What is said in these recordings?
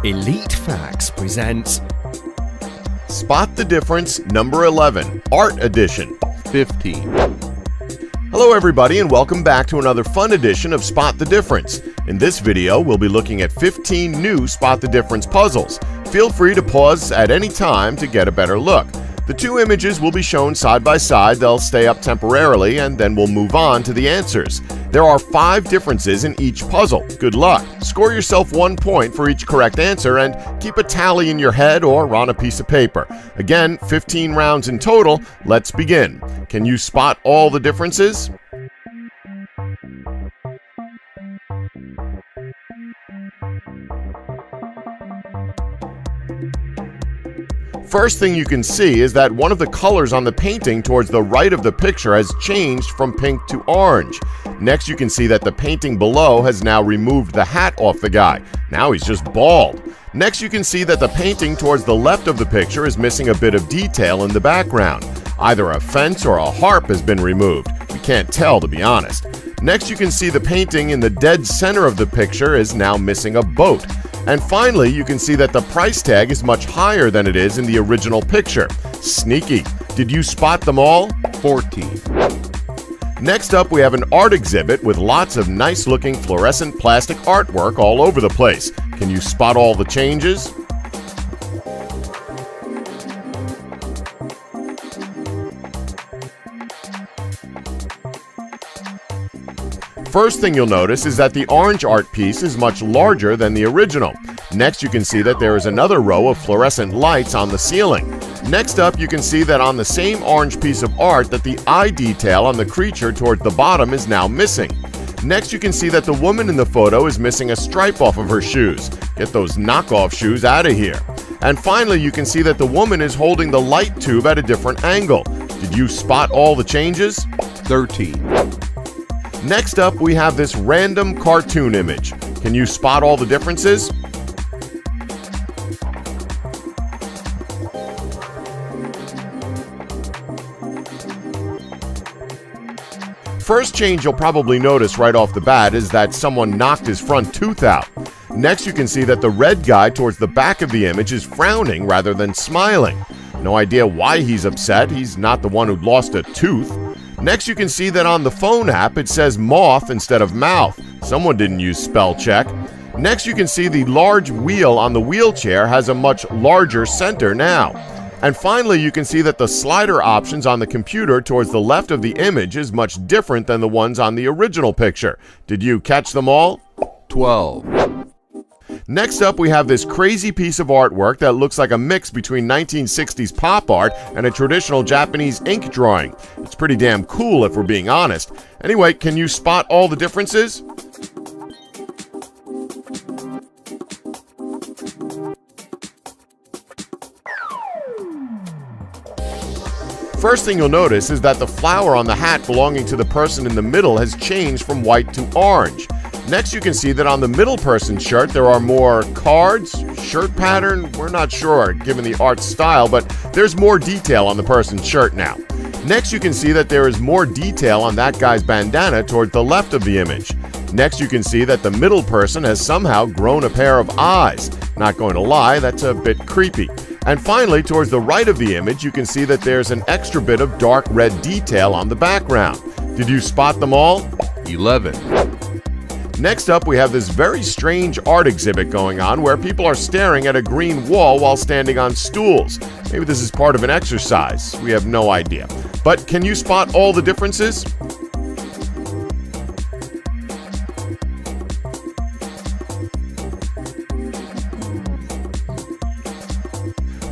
Elite Facts presents Spot the Difference number 11, Art Edition, 15. Hello everybody and welcome back to another fun edition of Spot the Difference. In this video, we'll be looking at 15 new Spot the Difference puzzles. Feel free to pause at any time to get a better look. The two images will be shown side by side, they'll stay up temporarily, and then we'll move on to the answers. There are 5 differences in each puzzle. Good luck. Score yourself 1 point for each correct answer and keep a tally in your head or on a piece of paper. Again, 15 rounds in total. Let's begin. Can you spot all the differences? First thing you can see is that one of the colors on the painting towards the right of the picture has changed from pink to orange. Next, you can see that the painting below has now removed the hat off the guy. Now he's just bald. Next, you can see that the painting towards the left of the picture is missing a bit of detail in the background. Either a fence or a harp has been removed. We can't tell, to be honest. Next, you can see the painting in the dead center of the picture is now missing a boat. And finally, you can see that the price tag is much higher than it is in the original picture. Sneaky. Did you spot them all? 14. Next up, we have an art exhibit with lots of nice-looking fluorescent plastic artwork all over the place. Can you spot all the changes? First thing you'll notice is that the orange art piece is much larger than the original. Next, you can see that there is another row of fluorescent lights on the ceiling. Next up, you can see that on the same orange piece of art that the eye detail on the creature toward the bottom is now missing. Next, you can see that the woman in the photo is missing a stripe off of her shoes. Get those knockoff shoes out of here. And finally, you can see that the woman is holding the light tube at a different angle. Did you spot all the changes? 13. Next up, we have this random cartoon image. Can you spot all the differences? First change you'll probably notice right off the bat is that someone knocked his front tooth out. Next, you can see that the red guy towards the back of the image is frowning rather than smiling. No idea why he's upset, he's not the one who lost a tooth. Next, you can see that on the phone app it says moth instead of mouth. Someone didn't use spell check. Next, you can see the large wheel on the wheelchair has a much larger center now. And finally, you can see that the slider options on the computer towards the left of the image is much different than the ones on the original picture. Did you catch them all? 12. Next up, we have this crazy piece of artwork that looks like a mix between 1960s pop art and a traditional Japanese ink drawing. It's pretty damn cool if we're being honest. Anyway, can you spot all the differences? First thing you'll notice is that the flower on the hat belonging to the person in the middle has changed from white to orange. Next, you can see that on the middle person's shirt there are more cards, shirt pattern, we're not sure given the art style, but there's more detail on the person's shirt now. Next, you can see that there is more detail on that guy's bandana toward the left of the image. Next, you can see that the middle person has somehow grown a pair of eyes. Not going to lie, that's a bit creepy. And finally, towards the right of the image, you can see that there's an extra bit of dark red detail on the background. Did you spot them all? 11. Next up, we have this very strange art exhibit going on where people are staring at a green wall while standing on stools. Maybe this is part of an exercise. We have no idea. But can you spot all the differences?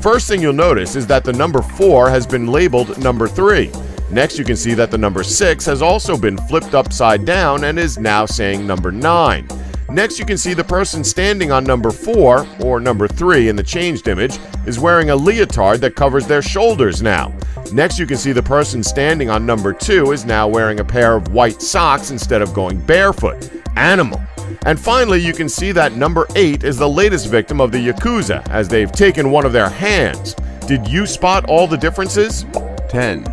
First thing you'll notice is that the number 4 has been labeled number 3. Next, you can see that the number 6 has also been flipped upside down and is now saying number 9. Next, you can see the person standing on number 4, or number 3 in the changed image, is wearing a leotard that covers their shoulders now. Next, you can see the person standing on number 2 is now wearing a pair of white socks instead of going barefoot. Animal. And finally, you can see that number 8 is the latest victim of the Yakuza, as they've taken one of their hands. Did you spot all the differences? 10.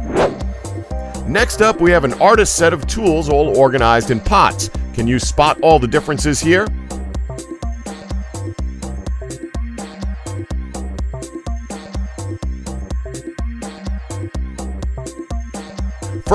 Next up, we have an artist's set of tools all organized in pots. Can you spot all the differences here?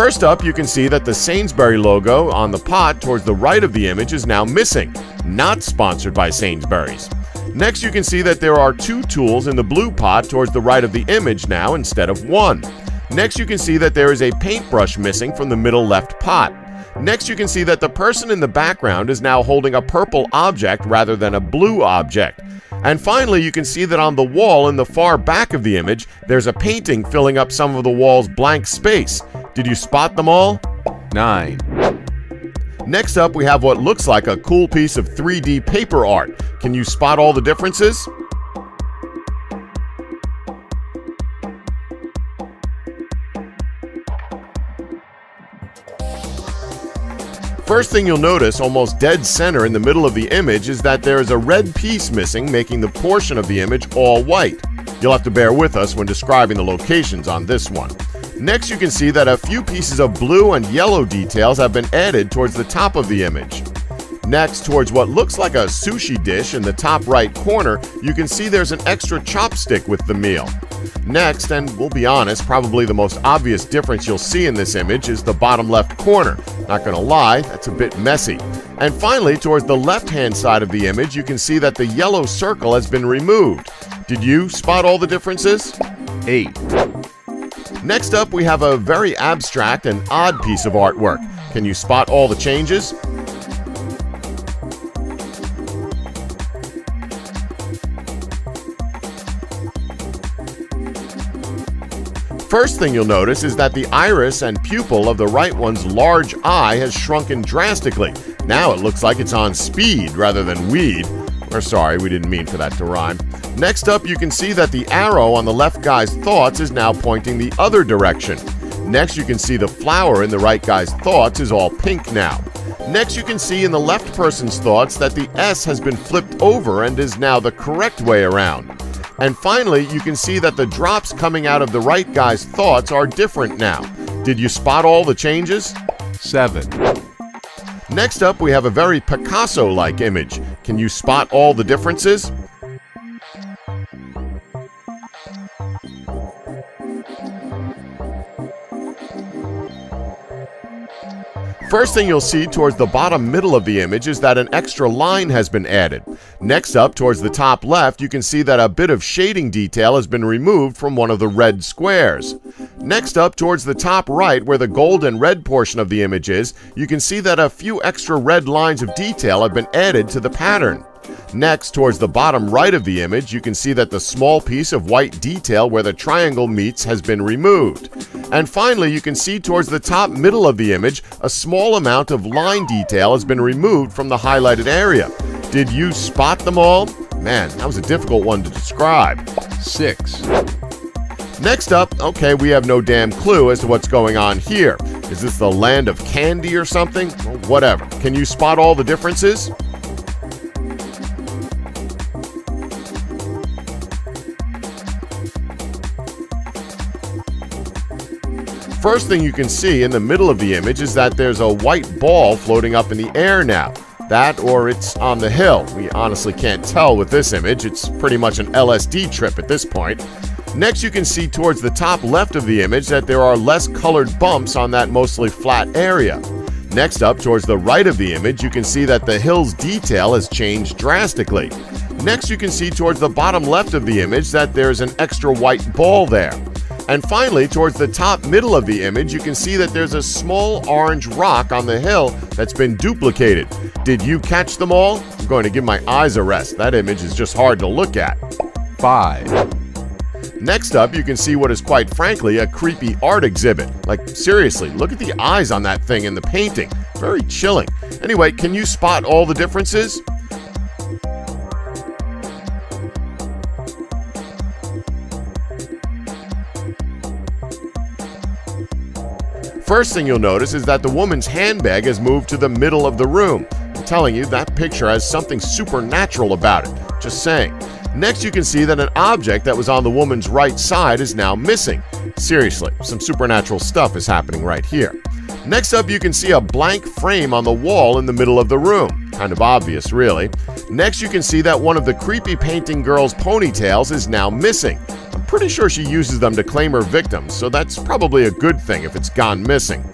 First up, you can see that the Sainsbury logo on the pot towards the right of the image is now missing, not sponsored by Sainsbury's. Next, you can see that there are 2 tools in the blue pot towards the right of the image now instead of 1. Next, you can see that there is a paintbrush missing from the middle left pot. Next, you can see that the person in the background is now holding a purple object rather than a blue object. And finally, you can see that on the wall in the far back of the image, there's a painting filling up some of the wall's blank space. Did you spot them all? 9. Next up, we have what looks like a cool piece of 3D paper art. Can you spot all the differences? First thing you'll notice, almost dead center in the middle of the image, is that there is a red piece missing, making the portion of the image all white. You'll have to bear with us when describing the locations on this one. Next, you can see that a few pieces of blue and yellow details have been added towards the top of the image. Next, towards what looks like a sushi dish in the top right corner, you can see there's an extra chopstick with the meal. Next, and we'll be honest, probably the most obvious difference you'll see in this image is the bottom left corner. Not gonna lie, that's a bit messy. And finally, towards the left-hand side of the image, you can see that the yellow circle has been removed. Did you spot all the differences? 8. Next up, we have a very abstract and odd piece of artwork. Can you spot all the changes? First thing you'll notice is that the iris and pupil of the right one's large eye has shrunken drastically. Now it looks like it's on speed rather than weed. We're sorry, we didn't mean for that to rhyme. Next up, you can see that the arrow on the left guy's thoughts is now pointing the other direction. Next, you can see the flower in the right guy's thoughts is all pink now. Next, you can see in the left person's thoughts that the S has been flipped over and is now the correct way around. And finally, you can see that the drops coming out of the right guy's thoughts are different now. Did you spot all the changes? 7. Next up, we have a very Picasso-like image. Can you spot all the differences? First thing you'll see towards the bottom middle of the image is that an extra line has been added. Next up, towards the top left, you can see that a bit of shading detail has been removed from one of the red squares. Next up, towards the top right, where the gold and red portion of the image is, you can see that a few extra red lines of detail have been added to the pattern. Next, towards the bottom right of the image, you can see that the small piece of white detail where the triangle meets has been removed. And finally, you can see towards the top middle of the image, a small amount of line detail has been removed from the highlighted area. Did you spot them all? Man, that was a difficult one to describe. 6. Next up, okay, we have no damn clue as to what's going on here. Is this the land of candy or something? Well, whatever. Can you spot all the differences? First thing you can see in the middle of the image is that there's a white ball floating up in the air now. That or it's on the hill. We honestly can't tell with this image. It's pretty much an LSD trip at this point. Next, you can see towards the top left of the image that there are less colored bumps on that mostly flat area. Next up, towards the right of the image, you can see that the hill's detail has changed drastically. Next, you can see towards the bottom left of the image that there's an extra white ball there. And finally, towards the top middle of the image, you can see that there's a small orange rock on the hill that's been duplicated. Did you catch them all? I'm going to give my eyes a rest. That image is just hard to look at. 5. Next up, you can see what is quite frankly a creepy art exhibit. Like, seriously, look at the eyes on that thing in the painting. Very chilling. Anyway, can you spot all the differences? First thing you'll notice is that the woman's handbag has moved to the middle of the room. I'm telling you, that picture has something supernatural about it. Just saying. Next, you can see that an object that was on the woman's right side is now missing. Seriously, some supernatural stuff is happening right here. Next up, you can see a blank frame on the wall in the middle of the room. Kind of obvious, really. Next, you can see that one of the creepy painting girl's ponytails is now missing. I'm pretty sure she uses them to claim her victims, so that's probably a good thing if it's gone missing.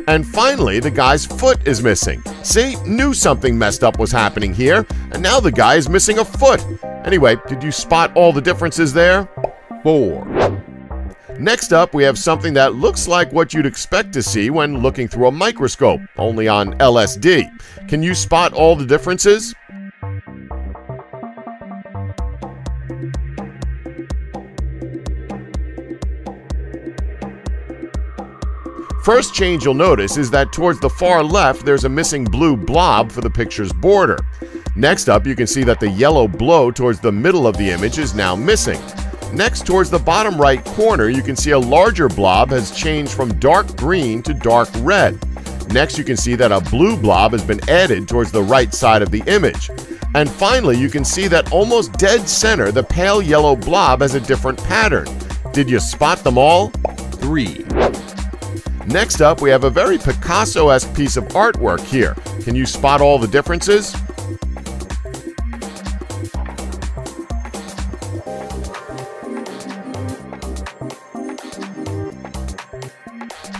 And finally, the guy's foot is missing. See, knew something messed up was happening here, and now the guy is missing a foot. Anyway, did you spot all the differences there? 4, Next up, we have something that looks like what you'd expect to see when looking through a microscope, only on LSD. Can you spot all the differences? First change you'll notice is that towards the far left, there's a missing blue blob for the picture's border. Next up, you can see that the yellow blow towards the middle of the image is now missing. Next, towards the bottom right corner, you can see a larger blob has changed from dark green to dark red. Next, you can see that a blue blob has been added towards the right side of the image. And finally, you can see that almost dead center, the pale yellow blob has a different pattern. Did you spot them all? 3, Next up, we have a very Picasso-esque piece of artwork here. Can you spot all the differences?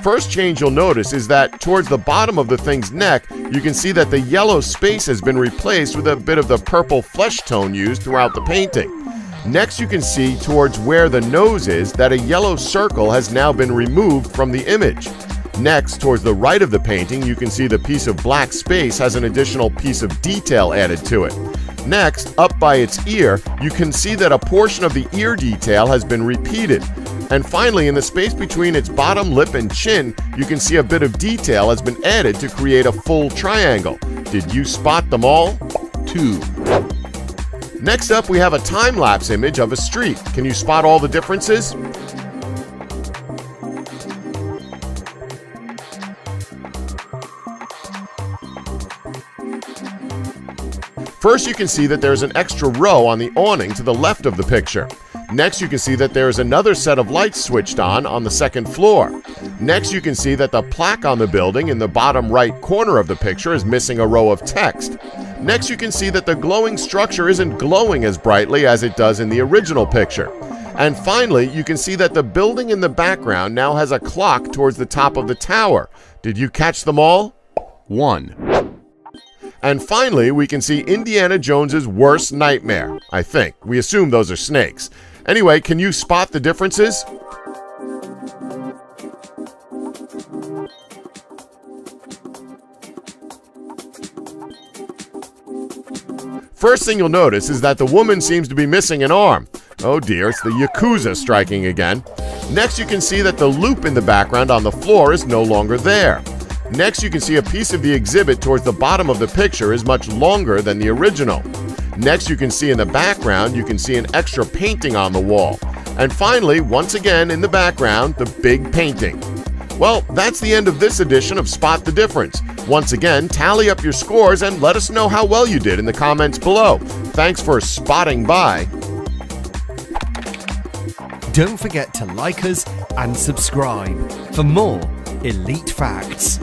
First change you'll notice is that towards the bottom of the thing's neck, you can see that the yellow space has been replaced with a bit of the purple flesh tone used throughout the painting. Next, you can see towards where the nose is that a yellow circle has now been removed from the image. Next, towards the right of the painting, you can see the piece of black space has an additional piece of detail added to it. Next, up by its ear, you can see that a portion of the ear detail has been repeated. And finally, in the space between its bottom lip and chin, you can see a bit of detail has been added to create a full triangle. Did you spot them all? 2, Next up, we have a time-lapse image of a street. Can you spot all the differences? First, you can see that there's an extra row on the awning to the left of the picture. Next, you can see that there is another set of lights switched on the second floor. Next, you can see that the plaque on the building in the bottom right corner of the picture is missing a row of text. Next, you can see that the glowing structure isn't glowing as brightly as it does in the original picture. And finally, you can see that the building in the background now has a clock towards the top of the tower. Did you catch them all? 1, And finally, we can see Indiana Jones's worst nightmare, I think. We assume those are snakes. Anyway, can you spot the differences? First thing you'll notice is that the woman seems to be missing an arm. Oh dear, it's the Yakuza striking again. Next, you can see that the loop in the background on the floor is no longer there. Next, you can see a piece of the exhibit towards the bottom of the picture is much longer than the original. Next, you can see in the background, you can see an extra painting on the wall. And finally, once again in the background, the big painting. Well, that's the end of this edition of Spot the Difference. Once again, tally up your scores and let us know how well you did in the comments below. Thanks for spotting by. Don't forget to like us and subscribe for more Elite Facts.